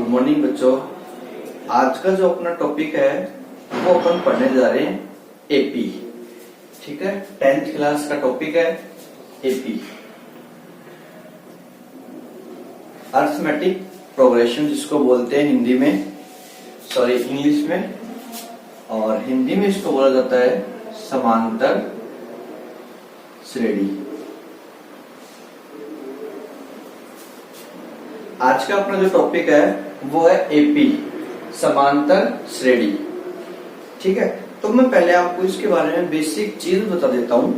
Good morning बच्चों। आज का जो अपना टॉपिक है वो अपन पढ़ने जा रहे हैं एपी। ठीक है, 10th क्लास का टॉपिक है एपी, अर्थमेटिक प्रोग्रेशन जिसको बोलते हैं हिंदी में, सॉरी इंग्लिश में, और हिंदी में इसको बोला जाता है समांतर श्रेणी। आज का अपना जो टॉपिक है वो है एपी, समांतर श्रेणी। ठीक है, तो मैं पहले आपको इसके बारे में बेसिक चीज बता देता हूं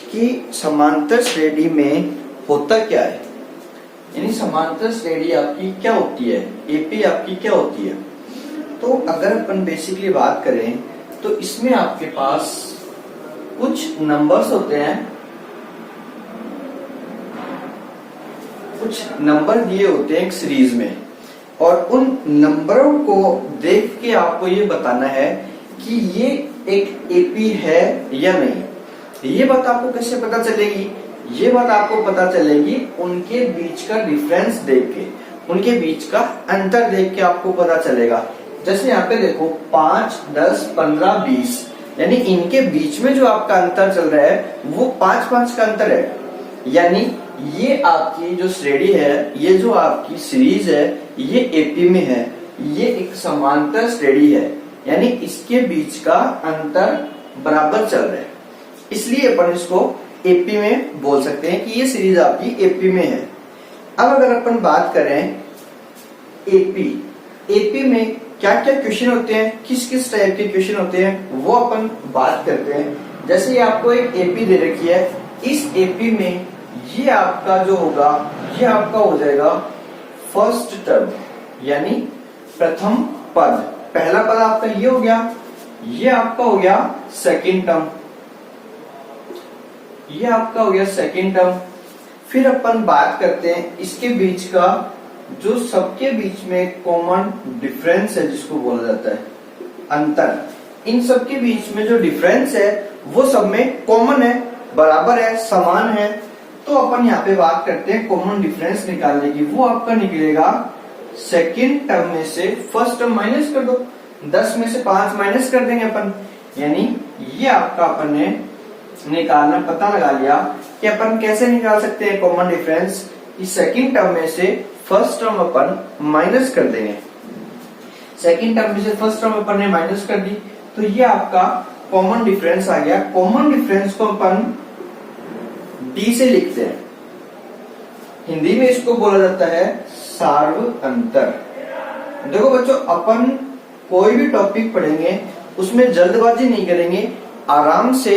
कि समांतर श्रेणी में होता क्या है, यानी समांतर श्रेणी आपकी क्या होती है, एपी आपकी क्या होती है। तो अगर अपन बेसिकली बात करें तो इसमें आपके पास कुछ नंबर्स होते हैं, कुछ नंबर दिए होते हैं एक सीरीज में, और उन नंबरों को देख के आपको ये बताना है कि ये एक एपी है या नहीं। ये बात आपको कैसे पता चलेगी? ये बात आपको पता चलेगी उनके बीच का डिफरेंस देख के, उनके बीच का अंतर देख के आपको पता चलेगा। जैसे यहाँ पे देखो 5, 10, 15, 20, यानी इनके बीच में जो आपका अंतर चल रहा है वो 5-5 का अंतर है। यानी ये आपकी जो श्रेणी है, ये जो आपकी सीरीज है, ये एपी में है, ये एक समांतर श्रेणी है, यानी इसके बीच का अंतर बराबर चल रहा है, इसलिए अपन इसको एपी में बोल सकते हैं कि ये सीरीज आपकी एपी में है। अब अगर अपन बात करें एपी में क्या क्या क्वेश्चन होते हैं, किस किस टाइप के क्वेश्चन होते हैं, वो अपन बात करते हैं। जैसे ये आपको एक एपी दे रखी है, इस एपी में ये आपका जो होगा, ये आपका हो जाएगा फर्स्ट टर्म, यानी प्रथम पद। पहला पद आपका ये हो गया, ये आपका हो गया सेकंड टर्म, ये आपका हो गया सेकंड टर्म। फिर अपन बात करते हैं इसके बीच का, जो सबके बीच में कॉमन डिफरेंस है जिसको बोला जाता है अंतर। इन सबके बीच में जो डिफरेंस है वो सब में कॉमन है, बराबर है, समान है। तो अपन यहाँ पे बात करते हैं कॉमन डिफरेंस निकालने की। वो आपका निकलेगा सेकंड टर्म में से फर्स्ट टर्म माइनस कर दो, 10 में से 5 माइनस कर देंगे अपन, यानी ये आपका अपन ने निकालना पता लगा लिया कि अपन कैसे निकाल सकते हैं कॉमन डिफरेंस। इस सेकंड टर्म में से फर्स्ट टर्म अपन माइनस कर देंगे, सेकंड टर्म में से फर्स्ट टर्म अपन ने माइनस कर दी, तो ये आपका कॉमन डिफरेंस आ गया। कॉमन डिफरेंस को अपन डी से लिखते हैं, हिंदी में इसको बोला जाता है सार्व अंतर। देखो बच्चों, अपन कोई भी टॉपिक पढ़ेंगे उसमें जल्दबाजी नहीं करेंगे, आराम से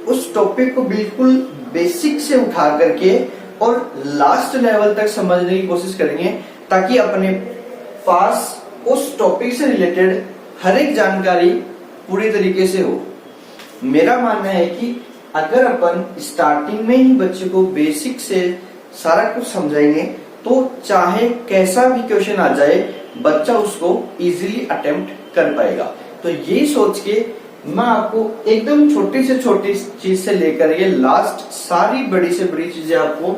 उस टॉपिक को बिल्कुल बेसिक से उठा करके और लास्ट लेवल तक समझने की कोशिश करेंगे, ताकि अपने पास उस टॉपिक से रिलेटेड हर एक जानकारी पूरी तरीके से हो। मेरा मानना है कि अगर अपन स्टार्टिंग में ही बच्चे को बेसिक से सारा कुछ समझाएंगे तो चाहे कैसा भी क्वेश्चन आ जाए बच्चा उसको इजीली अटेम्प्ट कर पाएगा। तो यही सोच के मैं आपको एकदम छोटी से छोटी चीज से लेकर ये लास्ट सारी बड़ी से बड़ी चीजें आपको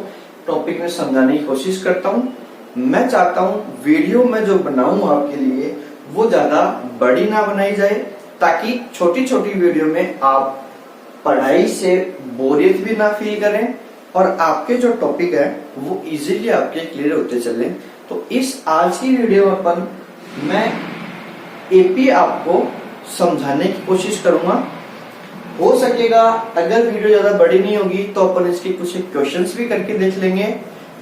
टॉपिक में समझाने की कोशिश करता हूँ। मैं चाहता हूँ वीडियो में जो बनाऊं आपके लिए वो ज्यादा बड़ी ना बनाई जाए, ताकि छोटी छोटी वीडियो में आप पढ़ाई से बोरियत भी ना फील करें और आपके जो टॉपिक है वो इजीली आपके क्लियर होते चले। तो इस आज की वीडियो में अपन मैं एपी आपको समझाने की कोशिश करूंगा। हो सकेगा अगर वीडियो ज्यादा बड़ी नहीं होगी तो अपन इसके कुछ क्वेश्चंस भी करके देख लेंगे,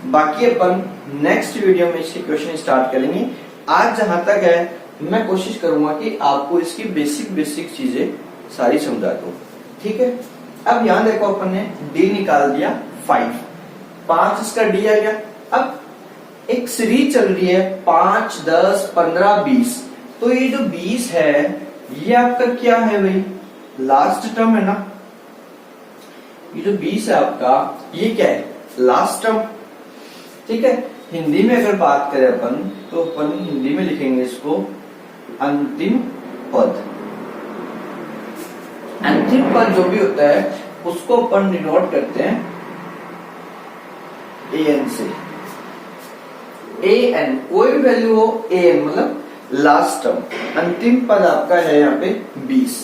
बाकी अपन नेक्स्ट वीडियो में इसके क्वेश्चन स्टार्ट करेंगे। आज जहां तक है मैं कोशिश करूंगा कि आपको इसकी बेसिक चीजें सारी समझा दूं। ठीक है, अब यहां देखो अपन ने डी निकाल दिया 5 इसका डी आ गया। अब एक सीरीज चल रही है 5, 10, 15, 20, तो ये जो 20 है ये आपका क्या है भाई, लास्ट टर्म है ना। ये जो 20 है आपका ये क्या है, लास्ट टर्म। ठीक है, हिंदी में अगर बात करें अपन तो अपन हिंदी में लिखेंगे इसको अंतिम पद। अंतिम पद जो भी होता है उसको अपन डिनोट करते हैं एन से। ए एन, कोई भी वैल्यू हो ए एन मतलब लास्ट टर्म, अंतिम पद आपका है यहाँ पे 20।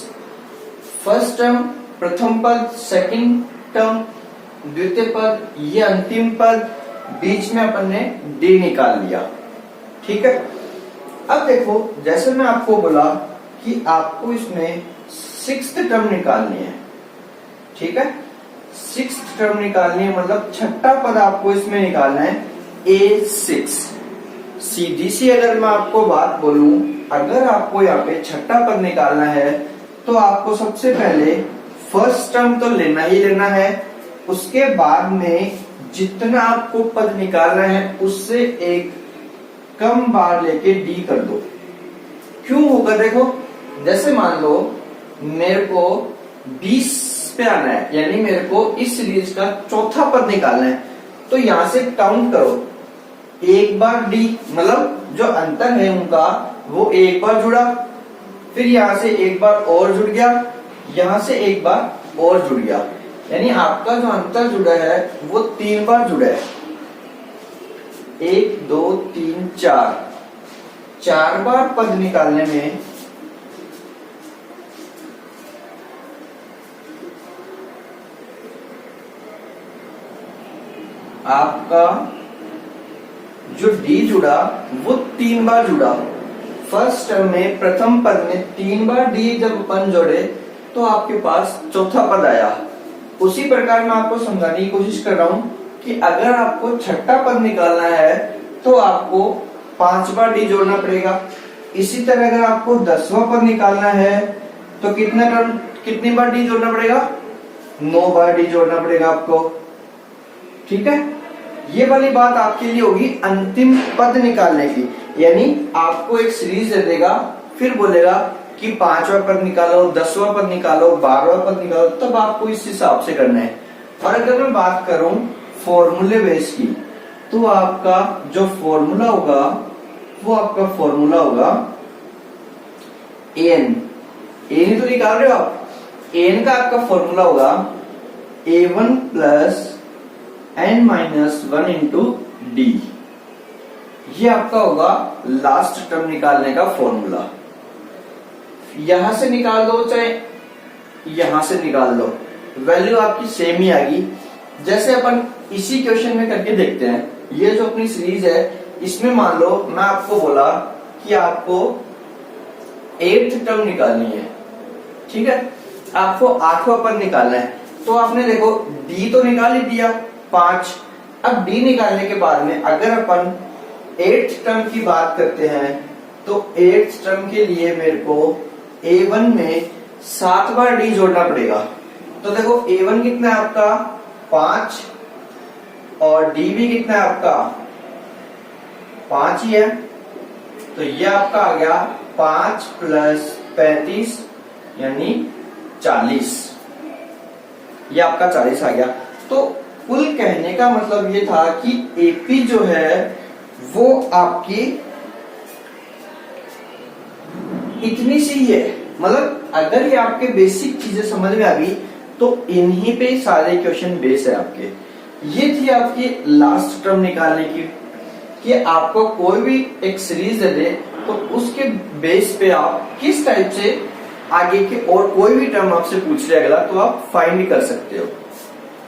फर्स्ट टर्म प्रथम पद, सेकंड टर्म द्वितीय पद, ये अंतिम पद, बीच में अपन ने डी निकाल लिया। ठीक है, अब देखो जैसे मैं आपको बोला कि आपको इसमें सिक्स्थ टर्म निकालनी है। ठीक है, सिक्स्थ टर्म निकालनी है मतलब छठा पद आपको इसमें निकालना है A6। सीधी सी अगर मैं आपको बात बोलूं, अगर आपको यहाँ पे छठा पद निकालना है तो आपको सबसे पहले फर्स्ट टर्म तो लेना ही लेना है, उसके बाद में जितना आपको पद निकालना है उससे एक कम बार लेके डी कर दो। क्यों होगा देखो, जैसे मान लो मेरे को 20 पे आना है, यानी मेरे को इस सीरीज का चौथा पद निकालना है, तो यहां से काउंट करो, एक बार डी मतलब जो अंतर है उनका वो एक बार जुड़ा, फिर यहां से एक बार और जुड़ गया, यहां से एक बार और जुड़ गया, यानी आपका जो अंतर जुड़ा है वो 3 बार जुड़ा है। 1 2 3 4, 4 बार पद निकालने में आपका जो डी जुड़ा वो 3 बार जुड़ा। फर्स्ट टर्म में प्रथम पद में 3 बार डी जब अपन जोड़े तो आपके पास चौथा पद आया। उसी प्रकार मैं आपको समझाने की कोशिश कर रहा हूं कि अगर आपको छठा पद निकालना है तो आपको 5 बार डी जोड़ना पड़ेगा। इसी तरह अगर आपको 10वां पद निकालना है तो कितनी बार डी जोड़ना पड़ेगा? 9 बार डी जोड़ना पड़ेगा आपको। ठीक है, ये वाली बात आपके लिए होगी अंतिम पद निकालने की, यानी आपको एक सीरीज दे देगा, फिर बोलेगा कि 5वां पद निकालो, 10वां पद निकालो, 12वां पद निकालो, तब आपको इस हिसाब से करना है। और अगर मैं बात करूं फॉर्मूले बेस की, तो आपका जो फॉर्मूला होगा वो आपका फॉर्मूला होगा एन ही तो निकाल रहे हो आप, एन का आपका फॉर्मूला होगा A1 plus n-1 into D. ये आपका होगा लास्ट टर्म निकालने का फॉर्मूला। यहां से निकाल दो चाहे यहां से निकाल दो, वैल्यू आपकी सेम ही आएगी। जैसे अपन इसी क्वेश्चन में करके देखते हैं। ये जो अपनी सीरीज है इसमें मान लो मैं आपको बोला कि आपको 8th टर्म निकालनी है। ठीक है, आपको 8वां पद निकालना है, तो आपने देखो डी तो निकाल ही दिया 5। अब डी निकालने के बाद में अगर अपन 8th टर्म की बात करते हैं तो 8th टर्म के लिए मेरे को A1 में 7 बार डी जोड़ना पड़ेगा। तो देखो A1 कितना है आपका 5 और डी भी कितना है आपका 5 ही है, तो ये आपका आ गया 5 प्लस 35 यानी 40। ये आपका 40 आ गया। तो कुल कहने का मतलब ये था कि एपी जो है वो आपकी इतनी सी है। मतलब अगर ये आपके बेसिक चीजें समझ में आ गई तो इन्हीं पे सारे क्वेश्चन बेस है आपके। ये थी आपकी लास्ट टर्म निकालने की कि आपको कोई भी एक सीरीज दे दे तो उसके बेस पे आप किस टाइप से आगे के और कोई भी टर्म आपसे पूछ ले अगला तो आप फाइंड कर सकते हो।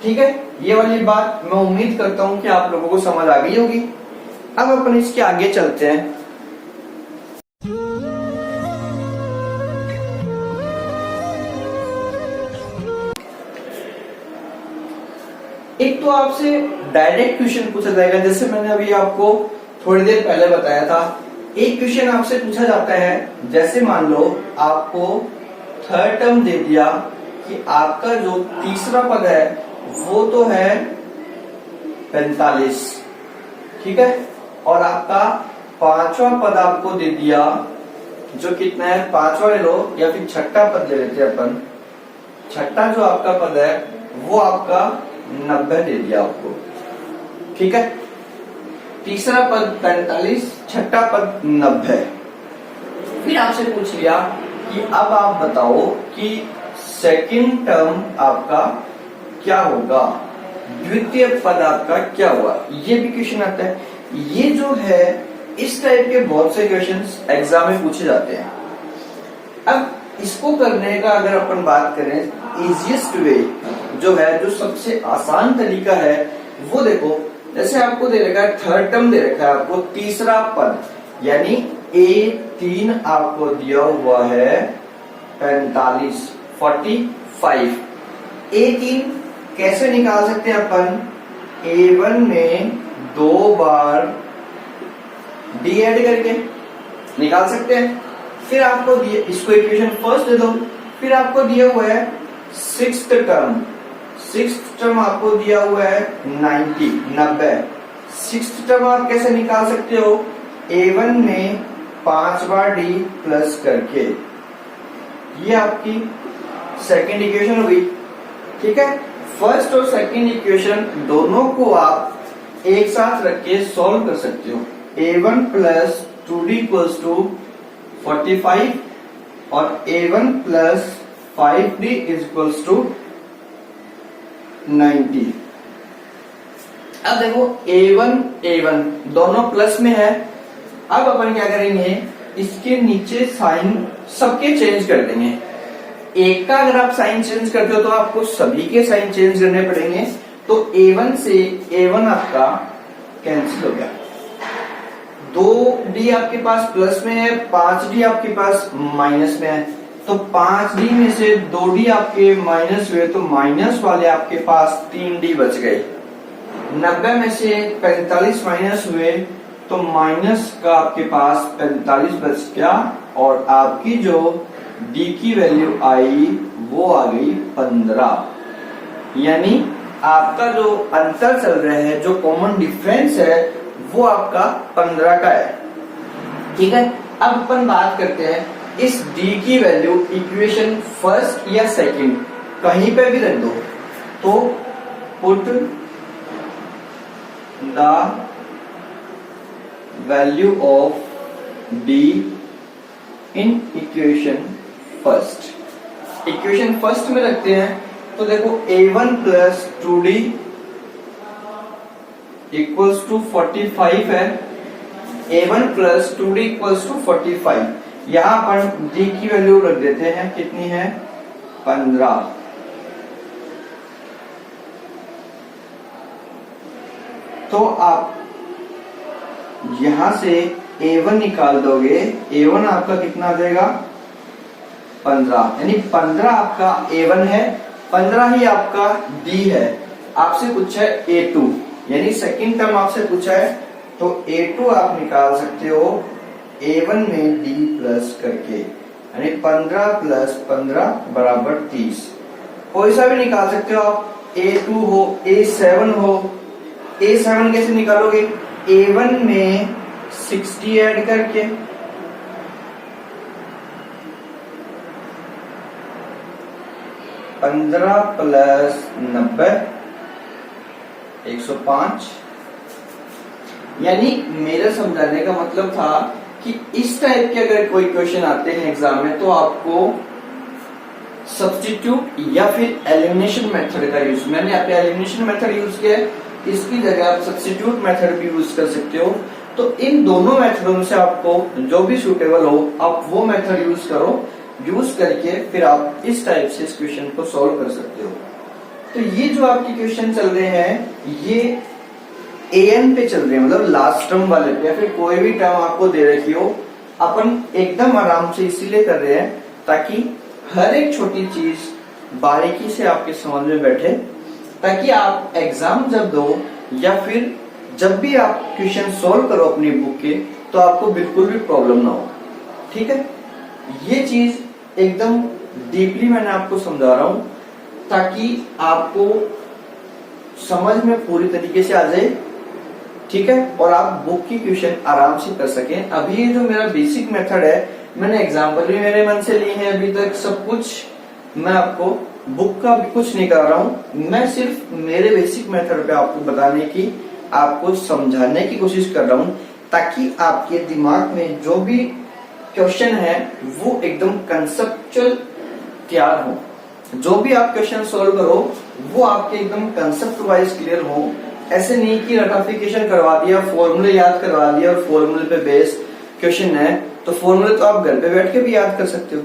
ठीक है, ये वाली बात मैं उम्मीद करता हूं कि आप लोगों को समझ आ गई होगी। अब अपन इसके आगे चलते हैं। एक तो आपसे डायरेक्ट क्वेश्चन पूछा जाएगा, जैसे मैंने अभी आपको थोड़ी देर पहले बताया था। एक क्वेश्चन आपसे पूछा जाता है, जैसे मान लो आपको थर्ड टर्म दे दिया कि आपका जो तीसरा पद है वो तो है 45। ठीक है, और आपका 5वां पद आपको दे दिया जो कितना है 5वां ले लो या फिर छठा पद ले लेते हैं अपन। छठा जो आपका पद है वो आपका 90 दे दिया आपको। ठीक है, तीसरा पद 45, छठा पद 90। फिर आपसे पूछ लिया कि अब आप बताओ कि सेकंड टर्म आपका क्या होगा, द्वितीय पद आपका क्या हुआ। ये भी क्वेश्चन आता है। ये जो है इस टाइप के बहुत से क्वेश्चंस एग्जाम में पूछे जाते हैं। अब इसको करने का अगर अपन बात करें इजीएस्ट वे जो है, जो सबसे आसान तरीका है वो देखो, जैसे आपको दे रखा है थर्ड टर्म दे रखा है आपको तीसरा पद, यानी A3 आपको दिया हुआ है 45 45। A3 कैसे निकाल सकते हैं अपन? A1 में 2 बार D ऐड करके निकाल सकते हैं। फिर आपको दिए, इसको इक्वेशन फर्स्ट दे दो, फिर आपको दिया हुआ है सिक्स्थ टर्म आपको दिया हुआ है 90। सिक्स्थ टर्म आप कैसे निकाल सकते हो? A1 में 5 बार D प्लस करके, ये आपकी सेकेंड इक्वेशन हुई। ठीक है, फर्स्ट और सेकेंड इक्वेशन दोनों को आप एक साथ रख के सॉल्व कर सकते हो। A1 plus 2D equals to 45 और A1 plus 5D equals to 90। अब देखो A1 दोनों प्लस में है। अब अपन क्या करेंगे, इसके नीचे साइन सबके चेंज कर देंगे। एक का अगर आप साइन चेंज करते हो तो आपको सभी के साइन चेंज करने पड़ेंगे। तो A1 से A1 आपका कैंसिल हो गया। 2D आपके पास प्लस में है, 5D आपके पास माइनस में है। तो 5D में से 2D आपके माइनस हुए, तो माइनस वाले आपके पास 3D बच गए। 90 में से 45 माइनस हुए तो माइनस का आपके पास 45 बच गया, और आपकी जो D की वैल्यू आई वो आ गई 15। यानी आपका जो अंतर चल रहा है, जो कॉमन डिफरेंस है, वो आपका 15 का है। ठीक है, अब अपन बात करते हैं इस D की वैल्यू इक्वेशन फर्स्ट या सेकंड कहीं पे भी रख दो, तो put the value of D in equation first. Equation first में रखते हैं तो देखो A1 plus 2D equals to 45 है। A1 plus 2D equals to 45। यहां पर D की वैल्यू रख देते हैं, कितनी है? 15। तो आप यहां से A1 निकाल दोगे, A1 आपका कितना आ जाएगा? 15। यानी 15 आपका A1 है, 15 ही आपका D है। आपसे पूछा है A2, यानी सेकंड टर्म आपसे पूछा है, तो A2 आप निकाल सकते हो A1 में D प्लस करके, यानी 15 प्लस 15 बराबर 30। कोई सा भी निकाल सकते हो आप, A2 हो, A7 हो। A7 कैसे निकालोगे? A1 में 60 ऐड करके, पंद्रह प्लस 90 105। यानी मेरा समझाने का मतलब था कि इस टाइप के अगर कोई क्वेश्चन आते हैं एग्जाम में, तो आपको सब्स्टिट्यूट या फिर एलिमिनेशन मेथड का यूज, मैंने यहाँ पे एलिमिनेशन मेथड यूज किया है, इसकी जगह आप सब्स्टिट्यूट मेथड भी यूज कर सकते हो। तो इन दोनों मेथडों में से आपको जो भी सुटेबल हो, आप वो मेथड यूज करो। यूज करके फिर आप इस टाइप से इस क्वेश्चन को सॉल्व कर सकते हो। तो ये जो आपके क्वेश्चन चल रहे हैं, ये AN पे चल रहे हैं, मतलब लास्ट टर्म वाले पे, या फिर कोई भी टर्म आपको दे रखी हो, अपन एकदम आराम से इसीलिए कर रहे हैं ताकि हर एक छोटी चीज बारीकी से आपके समझ में बैठे, ताकि आप एग्जाम जब दो या फिर जब भी आप क्वेश्चन सॉल्व करो अपनी बुक के, तो आपको बिल्कुल भी प्रॉब्लम ना हो। ठीक है, ये चीज एकदम डीपली मैंने आपको समझा रहा हूं ताकि आपको समझ में पूरी तरीके से आ जाए। ठीक है, और आप बुक की क्वेश्चन आराम से कर सकें। अभी ये जो मेरा बेसिक मेथड है, मैंने एग्जाम्पल भी मेरे मन से लिए हैं, अभी तक सब कुछ मैं आपको बुक का भी कुछ नहीं कर रहा हूं, मैं सिर्फ मेरे बेसिक मेथड पे आपको बताने की, आपको समझाने की कोशिश कर रहा हूं, ताकि आपके दिमाग में जो भी क्वेश्चन है वो एकदम कंसेप्चुअल तैयार हो। जो भी आप क्वेश्चन सॉल्व करो वो आपके एकदम कंसेप्ट वाइज क्लियर हो, ऐसे नहीं कि रटाफिकेशन करवा दिया, फॉर्मूले याद करवा दिया और फॉर्मूले पे बेस क्वेश्चन है, तो फॉर्मूले तो आप घर पे बैठ के भी याद कर सकते हो।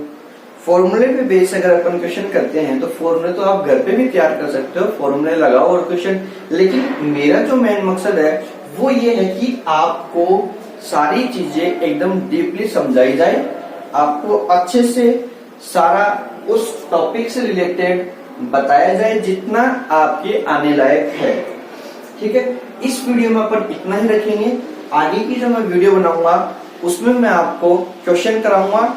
फॉर्मूले पे बेस अगर अपन क्वेश्चन करते हैं तो फॉर्मूले तो आप घर पे भी तैयार कर सकते हो, फॉर्मूले लगाओ और क्वेश्चन। लेकिन मेरा जो मेन मकसद है वो ये है कि आपको सारी चीजें एकदम डीपली समझाई जाए, आपको अच्छे से सारा उस टॉपिक से रिलेटेड बताया जाए जितना आपके आने लायक है। ठीक है, इस वीडियो में अपन इतना ही रखेंगे। आगे की जो मैं वीडियो बनाऊंगा उसमें मैं आपको क्वेश्चन कराऊंगा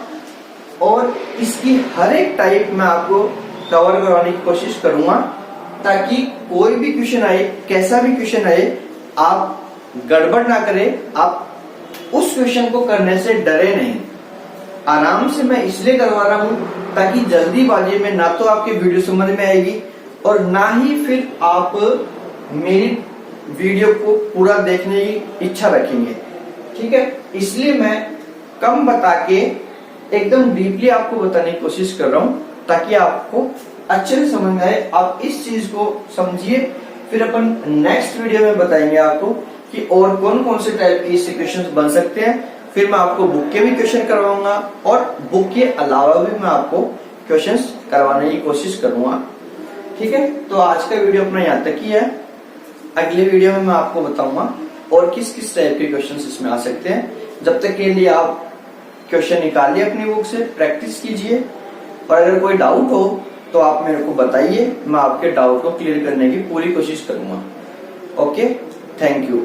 और इसकी हर एक टाइप में आपको कवर करवाने की कोशिश करूंगा, ताकि कोई भी क्वेश्चन आए, कैसा भी क्वेश्चन आए, आप गड़बड़ ना करें, आप उस क्वेश्चन को करने से डरे नहीं। आराम से मैं इसलिए करवा रहा हूं ताकि जल्दीबाजी में ना तो आपकी वीडियो समझ में आएगी और ना ही फिर आप मेरी वीडियो को पूरा देखने की इच्छा रखेंगे। ठीक है, इसलिए मैं कम बता के एकदम डीपली आपको बताने की कोशिश कर रहा हूं ताकि आपको अच्छे से समझ में आए, आप इस चीज को समझिए। फिर अपन नेक्स्ट वीडियो में बताएंगे आपको कि और कौन कौन से टाइप के इससे क्वेश्चंस बन सकते हैं। फिर मैं आपको बुक के भी क्वेश्चन करवाऊंगा और बुक के अलावा भी मैं आपको क्वेश्चंस करवाने की कोशिश करूंगा। ठीक है, तो आज का वीडियो अपना यहाँ तक ही है। अगले वीडियो में मैं आपको बताऊंगा और किस किस टाइप के क्वेश्चंस इसमें आ सकते हैं। जब तक के लिए आप क्वेश्चन निकालिए अपनी बुक से, प्रैक्टिस कीजिए और अगर कोई डाउट हो तो आप मेरे को बताइए, मैं आपके डाउट को क्लियर करने की पूरी कोशिश करूंगा। Okay, thank you.